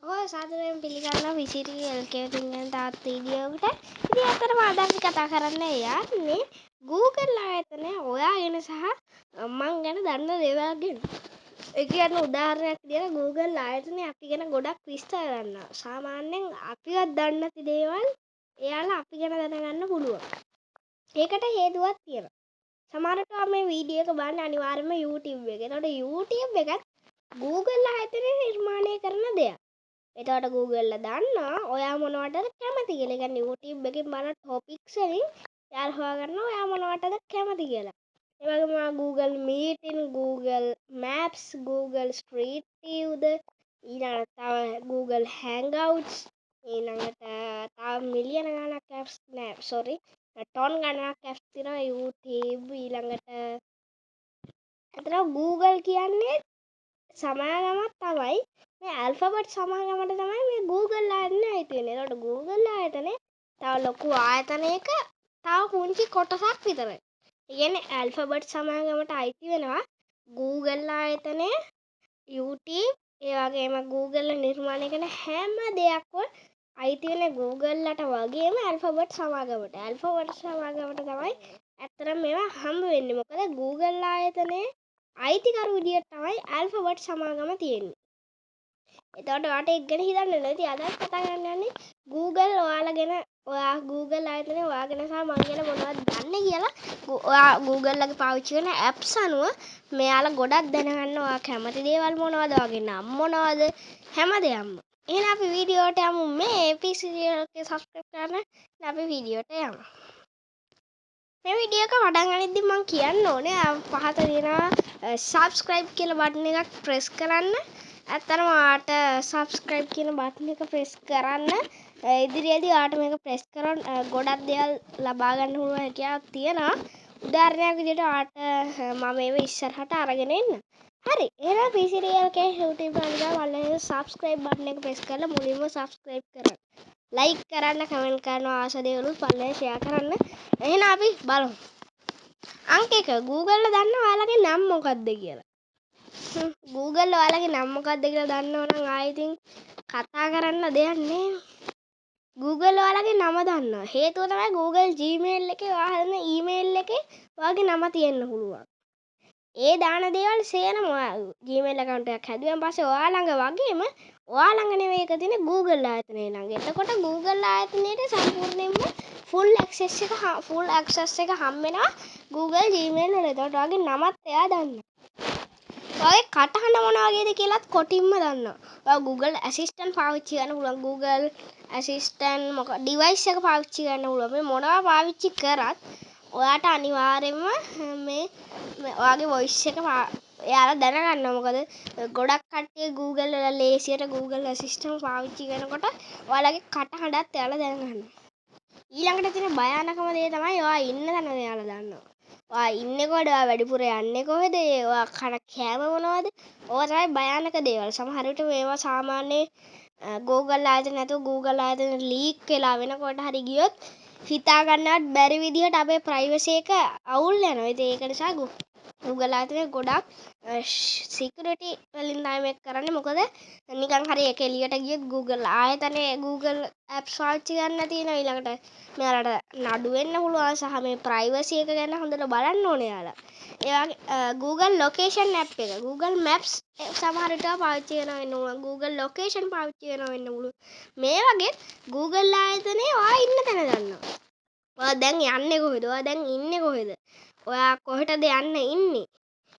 ඔය සාදරයෙන් පිළිගන්නවා විසිරි එල්කේටින් ගැන තාත් වීඩියෝකට. ඉතින් අතරම අද අපි කතා කරන්න යන්නේ Google ආයතනය ඔයාගෙන සහ මං ගැන දන්න දේවල් ගැන. ඒ කියන්නේ උදාහරණයක් විදියට Google ආයතනය අපි ගැන ගොඩක් විස්තර දන්නවා. සාමාන්‍යයෙන් අපිවත් දන්නේ නැති දේවල් එයාලා අපි ගැන දැනගන්න පුළුවන්. ඒකට හේතුවක් තියෙනවා. සමහරට මේ වීඩියෝ එක බලන්නේ අනිවාර්යයෙන්ම YouTube එකේ. ඒතකොට YouTube එකත් Google ආයතනය නිර්මාණය කරන දෙයක්. එතකොට Google දන්නවා ඔයා මොනවටද කැමති කියලා. ඒ කියන්නේ YouTube එකෙන් බලන topics වලින් එයාලා හොයාගන්නවා ඔයා මොනවටද කැමති කියලා. ඒ වගේම Google Meeting, Google Maps, Google Street Viewද ඊළඟට තව Google Hangouts ඊළඟට තව මිලියන ගණනක් apps නෑ sorry ටොන් ගණනක් apps තියෙනවා YouTube ඊළඟට අතන Google කියන්නේ සමාගමක් තමයි මේ ඇල්ෆබෙට් සමාගමට තමයි මේ Google ආයතනය අයිති වෙන්නේ. ඒකට Google ආයතනය තව ලොකු ආයතනයක තව පුංචි කොටසක් විතරයි. ඒ කියන්නේ ඇල්ෆබෙට් සමාගමට අයිති වෙනවා Google ආයතනය, YouTube, ඒ වගේම Google නිර්මාණය කරන හැම දෙයක්ම අයිති වෙන්නේ Google ලට වගේම ඇල්ෆබෙට් සමාගමට. ඇල්ෆබෙට් සමාගමට තමයි ඇත්තටම මේවා හම්බ වෙන්නේ. මොකද Google ආයතනයේ අයිතිකරු විදියට තමයි ඇල්ෆබෙට් සමාගම තියෙන්නේ. එතකොට ඔයාට ඒක ගැන හිතන්න වෙනවා. ඉතින් අදත් කතා කරන්න යන්නේ Google ඔයාලා ගැන. ඔයා Google ආයතනය ඔයා ගැන සහ මං ගැන මොනවද දන්නේ කියලා ඔයා Google එකේ පාවිච්චි කරන apps අනුව මෙයාලා ගොඩක් දැනගන්න ඔයා කැමති දේවල් මොනවද, ඔයාගේ නම් මොනවද හැමදේම. එහෙනම් අපි වීඩියෝට යමු. මේ PC එකේ subscribe කරන්න. අපි වීඩියෝට යමු. මේ වීඩියෝ එක පටන් ගනිද්දි මම කියන්න ඕනේ පහත තියෙනවා subscribe කියලා බටන් එකක් press කරන්න. ඇත්තටම ඔයාට subscribe කියන බටන් එක press කරන්න ඉදිරියේදී ඔයාට මේක press කරොත් ගොඩක් දේවල් ලබා ගන්න පුළුවන් හැකියාවක් තියෙනවා. උදාහරණයක් විදිහට ඔයාට මම මේව ඉස්සරහට අරගෙන එන්න. හරි. එහෙනම් PCRK YouTube channel එක බලන්න subscribe බටන් එක press කරලා මුලින්ම subscribe කරන්න. like කරන්න, comment කරන්න, ආස දේවලුත් බලන්න share කරන්න. එහෙනම් අපි බලමු. අංක 1 Google දන්න ඔයාලගේ නම මොකක්ද කියලා. Google ඔයාලගේ නම මොකක්ද කියලා දන්නව නම් ආයෙ ඉතින් කතා කරන්න දෙයක් නෑ. Google ඔයාලගේ නම දන්නවා. හේතුව තමයි Google Gmail එකේ ඔයා හදන email එකේ ඔයාගේ නම තියෙන්න පුළුවන්. ඒ දාන දේවල් සේරම Gmail account එකක් හැදුවෙන් පස්සේ ඔයා ළඟ වගේම ඔයා ළඟ නෙවෙයි ඒක තියෙන්නේ Google ආයතනය ළඟ. එතකොට Google ආයතනයේ සම්පූර්ණයෙන්ම full access එක හම්බ වෙනවා Google Gmail වල. එතකොට ඔයාගේ නමත් එයා දන්නවා. ඔයාගේ කටහඬ මොන වගේද කියලාත් කොටින්ම දන්නවා. ඔයා Google Assistant පාවිච්චි කරන්න පුළුවන්. Google Assistant device එක පාවිච්චි කරන්න පුළුවන්. මේ මොනවා පාවිච්චි කරත් ඔයාට අනිවාර්යයෙන්ම මේ ඔයාගේ voice එක එයාලා දැනගන්නවා. මොකද ගොඩක් කට්ටිය Google වල ලේසියට Google Assistant පාවිච්චි කරනකොට ඔයාලගේ කටහඬත් එයාලා දැනගන්නවා. ඊළඟට තියෙන භයානකම දේ තමයි ඔයා ඉන්න තැන එයාලා දන්නවා. ඔයා ඉන්නේ කොහෙද? ඔයා වැඩිපුර යන්නේ කොහෙද? ඔයා කන කෑම මොනවද? ඕවා තමයි භයානක දේවල්. සමහර විට මේවා සාමාන්‍ය Google ආයතන නැතුව Google ආයතන ලීක් වෙලා වෙනකොට හරි ගියොත් හිතා ගන්නවත් බැරි විදිහට අපේ ප්‍රයිවසි එක අවුල් වෙනවා. ඉතින් ඒක නිසා Google ආයතනය ගොඩක් security වලින් තමයි මේක කරන්නේ. මොකද නිකන් හරි ඒක එළියට ගියොත් Google ආයතනයේ Google apps පාවිච්චි කරන්න තියෙනවා. ඊළඟට මෙයාලට නඩු වෙන්න පුළුවන් සහ මේ ප්‍රයිවසි එක ගැන හොඳට බලන්න ඕනේ යාලා. ඒ වගේ Google location app එක Google Maps සමහර විට පාවිච්චි කරනවා වෙන්න පුළුවන්. Google location පාවිච්චි කරනවා වෙන්න පුළුවන්. මේ වගේ Google ආයතනයේ ඔයා ඉන්න තැන දන්නවා. ඔයා දැන් යන්නේ කොහෙද? ඔයා දැන් ඉන්නේ කොහෙද? ඔයා කොහෙටද යන්න ඉන්නේ?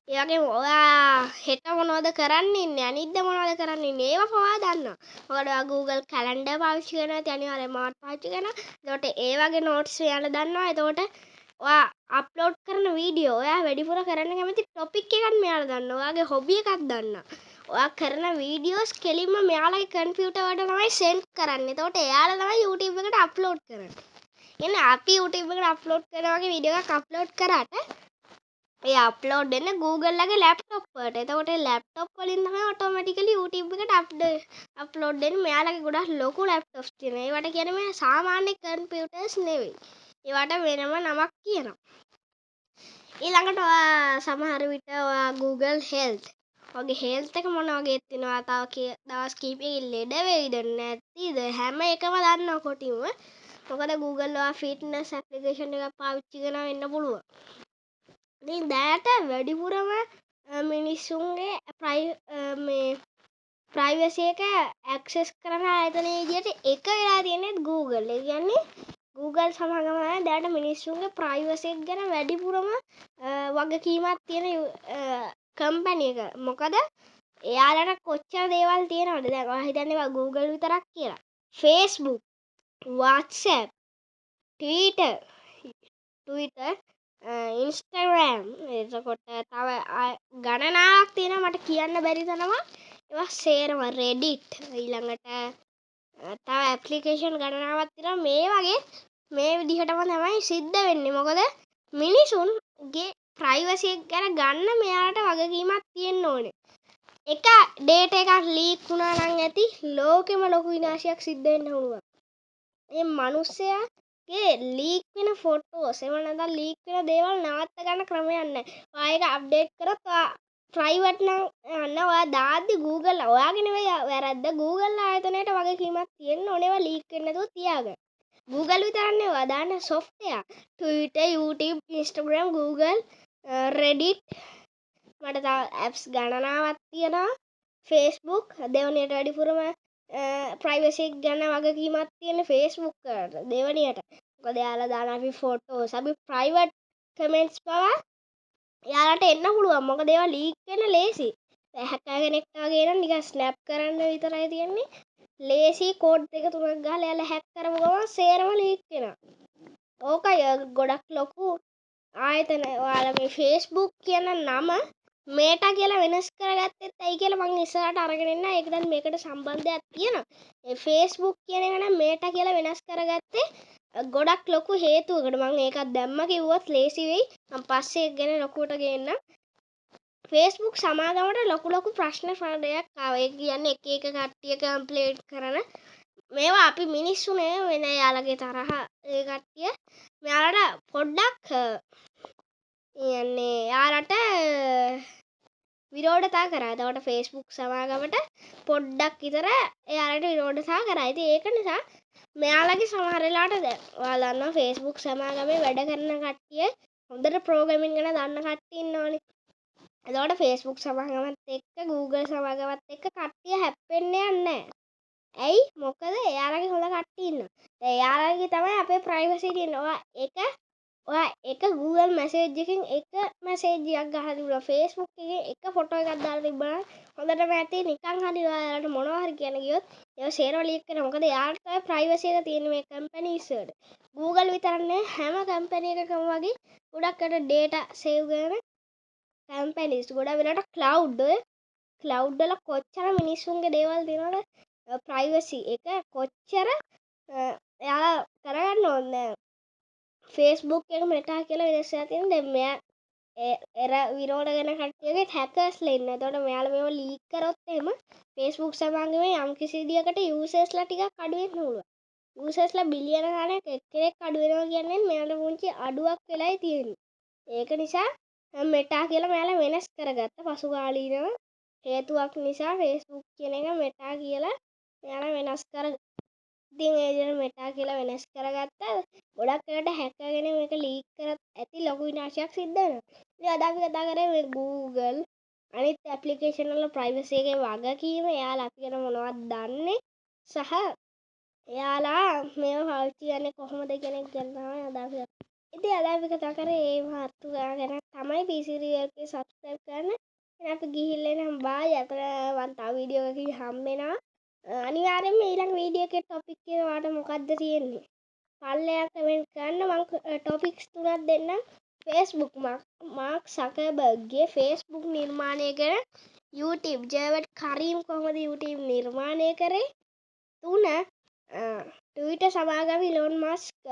ඒ වගේම ඔයා හෙට මොනවද කරන්න ඉන්නේ? අනිද්දා මොනවද කරන්න ඉන්නේ? ඒවා පවා දන්නවා. මොකද ඔයා Google Calendar පාවිච්චි කරනවා ඇති අනිවාර්යයෙන්ම මාත් පාවිච්චි කරනවා. එතකොට ඒ වගේ notes එයාලා දන්නවා. එතකොට ඔයා අප්ලෝඩ් කරන වීඩියෝ ඔයා වැඩිපුර කරන්න කැමති topic එකක් මෙයාලා දන්නවා. ඔයාගේ hobby එකක් දන්නවා. ඔයා කරන වීඩියෝස් කෙලින්ම මෙයාලගේ කම්පියුටර් වලට තමයි send කරන්නේ. එතකොට එයාලා තමයි YouTube එකට අප්ලෝඩ් කරන්නේ. එන්නේ අපි YouTube එකට අප්ලෝඩ් කරන වගේ වීඩියෝ එකක් අප්ලෝඩ් කරාට ඒ අප්ලෝඩ් වෙන්නේ Google ලගේ ලැප්ටොප් වලට. එතකොට ඒ ලැප්ටොප් වලින් තමයි ඔටෝමැටිකලි YouTube එකට අප්ලෝඩ් වෙන්නේ. මෙයාලගේ ගොඩක් ලොකු ලැප්ටොප්ස් තියෙනවා. ඒවට කියන්නේ මේ සාමාන්‍ය කම්පියුටර්ස් නෙවෙයි. ඒවට වෙනම නමක් කියනවා. ඊළඟට ඔයා සමහර විට ඔයා Google Health ඔගේ හෙල්ත් එක මොන වගේත් වෙනවා තව දවස් කීපයකින් ලෙඩ වෙයිද නැතිද හැම එකම දන්නවා කොටින්ම මොකද Google ඔයා ෆිට්නස් ඇප්ලිකේෂන් එකක් පාවිච්චි කරනවා වෙන්න පුළුවන් ඉතින් දැනට වැඩිපුරම මිනිස්සුන්ගේ මේ ප්‍රයිවසි එක ඇක්සස් කරන ආයතනයේ විදියට එක වෙලා තියෙන්නේ Google. ඒ කියන්නේ Google සමගම තමයි දැනට මිනිස්සුන්ගේ ප්‍රයිවසි එක ගැන වැඩිපුරම වගකීමක් තියෙන කම්පැනි එක. මොකද එයාලට කොච්චර දේවල් තියෙනවද? දැන් ඔයා හිතන්නේ Google විතරක් කියලා. Facebook, WhatsApp, Twitter, Instagram එතකොට තව ගණනාවක් තියෙනවා මට කියන්න බැරි තරම ඒවා සේරම Reddit ඊළඟට තව ඇප්ලිකේෂන් ගණනාවක් තියෙනවා මේ වගේ මේ විදිහටම තමයි සිද්ධ වෙන්නේ මොකද මිනිසුන්ගේ ප්‍රයිවසි එක ගැන ගන්න මෙයාට වගකීමක් තියෙන්න ඕනේ එක ඩේටා එකක් ලීක් වුණා නම් ඇති ලෝකෙම ලොකු විනාශයක් සිද්ධ වෙන්න පුළුවන් මේ මිනිස්සයාගේ ලීක් වෙන ෆොටෝස් එහෙම නැත්නම් ලීක් වෙන දේවල් නවත්ත ගන්න ක්‍රමයක් නැහැ. ඔයා ඒක අප්ඩේට් කරොත් ඔයා ප්‍රයිවට් නම් යන්න ඔයා දාද්දි Google ඔයාගේ නෙවෙයි වැරද්ද Google ආයතනයට වගකීමක් තියෙන්න ඕනේ ඒවා ලීක් වෙන්නේ නැතුව තියාගන්න. Google විතරක් නෙවෙයි ඔයා දාන්න software Twitter, YouTube, Instagram, Google, Reddit මට තව apps ගණනාවක් තියෙනවා. Facebook දෙවනියට වැඩිපුරම ප්‍රයිවසි එක ගැන වගකීමක් තියෙන Facebook වලට දෙවනියට. මොකද එයාලා දාන අපි ෆොටෝස් අපි ප්‍රයිවට් කමෙන්ට්ස් පවා එයාලට එන්න පුළුවන්. මොකද ඒවා ලීක් වෙන්න ලේසි. හැකර් කෙනෙක් වගේ නම් නිකන් ස්නැප් කරන්න විතරයි තියෙන්නේ. ලේසි කෝඩ් දෙක තුනක් ගහලා එයාලා හැක් කරපු ගමන් සේරම ලීක් වෙනවා. ඕකයි ගොඩක් ලොකු ආයතන ඔයාලා මේ Facebook කියන නම මේටා කියලා වෙනස් කරගත්තෙත් ඇයි කියලා මම ඉස්සරහට අරගෙන එන්න. ඒක දැන් මේකට සම්බන්ධයක් තියෙනවා. ඒ Facebook කියන එක නම් මේටා කියලා වෙනස් කරගත්තේ ගොඩක් ලොකු හේතුවකට. මම ඒකත් දැම්ම කිව්වොත් ලේසි වෙයි. මම පස්සේ ඒක ගැන ලොකුවට ගේන්නම්. Facebook සමාගමට ලොකු ප්‍රශ්න ෆලයක් ආවා. ඒ කියන්නේ එක කට්ටිය කම්ප්ලේන්ට් කරන මේවා අපි මිනිස්සු නේ වෙන යාළගේ තරහ ඒ කට්ටිය මෙයාලට පොඩ්ඩක් කියන්නේ යාලට විරෝධතා කරා. එතකොට Facebook සමාගමට පොඩ්ඩක් විතර එයාලට විරෝධතා කරා. ඉතින් ඒක නිසා මෙයාලගේ සමහර වෙලාවට දැන් ඔයාලා දන්නවා Facebook සමාගමේ වැඩ කරන කට්ටිය හොඳට ප්‍රෝග්‍රෑමින් ගැන දන්න කට්ටිය ඉන්නවනේ. එතකොට Facebook සමාගමත් එක්ක Google සමාගමත් එක්ක කට්ටිය හැප්පෙන්නේ නැහැ. ඇයි? මොකද එයාලගේ හොඳ කට්ටිය ඉන්නවා. දැන් එයාලගේ තමයි අපේ ප්‍රයිවසි තියෙන්නේ. ඔයා එක Google මැසේජ් එකකින් එක මැසේජ් එකක් ගහලා තිබුණා Facebook එකේ එක ෆොටෝ එකක් දාලා තිබ්බනම් හොඳටම ඇති නිකන් හරි ඔයාලට මොනවා හරි කියන ගියොත් ඒක සේරම ලීක් වෙනවා. මොකද එයාලට තමයි ප්‍රයිවසි එක තියෙන්නේ මේ කම්පැනිස් වලට. Google විතරක් නෙවෙයි හැම කම්පැනි එකකම වගේ ගොඩක් අර data save කරන කම්පැනිස් ගොඩක් වෙලාවට cloud වල කොච්චර මිනිස්සුන්ගේ දේවල් තියෙනවද ප්‍රයිවසි එක කොච්චර එයාලා කරගන්න ඕනේ Facebook එක මෙටා කියලා වෙනස් වෙලා තියෙන දැන් මෙයා එර විරෝධ කරන කට්ටියගේ හැකර්ස්ලා ඉන්නවා. එතකොට මෙයාලා මේව ලීක් කරොත් එහෙම Facebook සමාගමේ යම්කිසි විදියකට යූසර්ස්ලා ටිකක් අඩු වෙන්න පුළුවන්. යූසර්ස්ලා බිලියන ගණනක් එක්කෙනෙක් අඩු වෙනවා කියන්නේ මෙයාලා පුංචි අඩුවක් වෙලයි තියෙන්නේ. ඒක නිසා මෙටා කියලා මෙයාලා වෙනස් කරගත්ත පසුකාලීනව හේතුවක් නිසා Facebook කියන එක මෙටා කියලා මෙයාලා වෙනස් කරගත්තා. ඉතින් ඒ විදිහට මෙටා කියලා වෙනස් කරගත්තා. ගොඩක් වෙලාවට හැකර් කෙනෙක් මේක ලීක් කරත් ඇති ලොකු විනාශයක් සිද්ධ වෙනවා. ඉතින් අද අපි කතා කරේ මේ Google අනිත් ඇප්ලිකේෂන් වල ප්‍රයිවසි එකේ වගකීම එයාලා අපි ගැන මොනවද දන්නේ සහ එයාලා මේව පාවිච්චි කරන්නේ කොහොමද කියන එක ගැන තමයි අද අපි ඉතින් අද අපි කතා කරේ ඒ මාතෘකාව ගැන තමයි PC Review එකේ subscribe කරන්න. එහෙනම් අපි ගිහිල්ලා එනම් බායි. අතන මම තව වීඩියෝ එකකින් හම්බ වෙනවා. අනිවාර්යෙන්ම ඊළඟ වීඩියෝ එකේ ටොපික් එක ඔයාලට මොකක්ද තියෙන්නේ? පල්ලෙහා කමෙන්ට් කරන්න මම ටොපික්ස් තුනක් දෙන්නම්. Facebook මාක් සකර්බර්ග්ගේ Facebook නිර්මාණය කරන YouTube ජේවට් කරීම් කොහොමද YouTube නිර්මාණය කරේ? 3 Twitter සමාගම ඉලොන් මස්ක්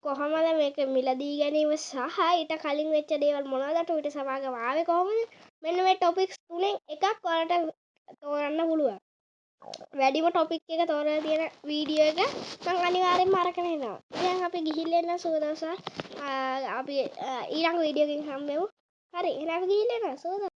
කොහොමද මේක මිලදී ගැනීම සහ ඊට කලින් වෙච්ච දේවල් මොනවද Twitter සමාගම ආවේ කොහොමද? මෙන්න මේ ටොපික්ස් තුනෙන් එකක් ඔයාලට තෝරන්න පුළුවන්. වැඩිම ටොපික් එක තෝරලා තියෙන වීඩියෝ එක මම අනිවාර්යෙන්ම අරගෙන එනවා. දැන් අපි ගිහිල්ලා එන්න සුවදවස අපි ඊළඟ වීඩියෝ එකකින් හම්බෙමු. හරි එහෙනම් අපි ගිහිල්ලා එනවා. සුවදවස.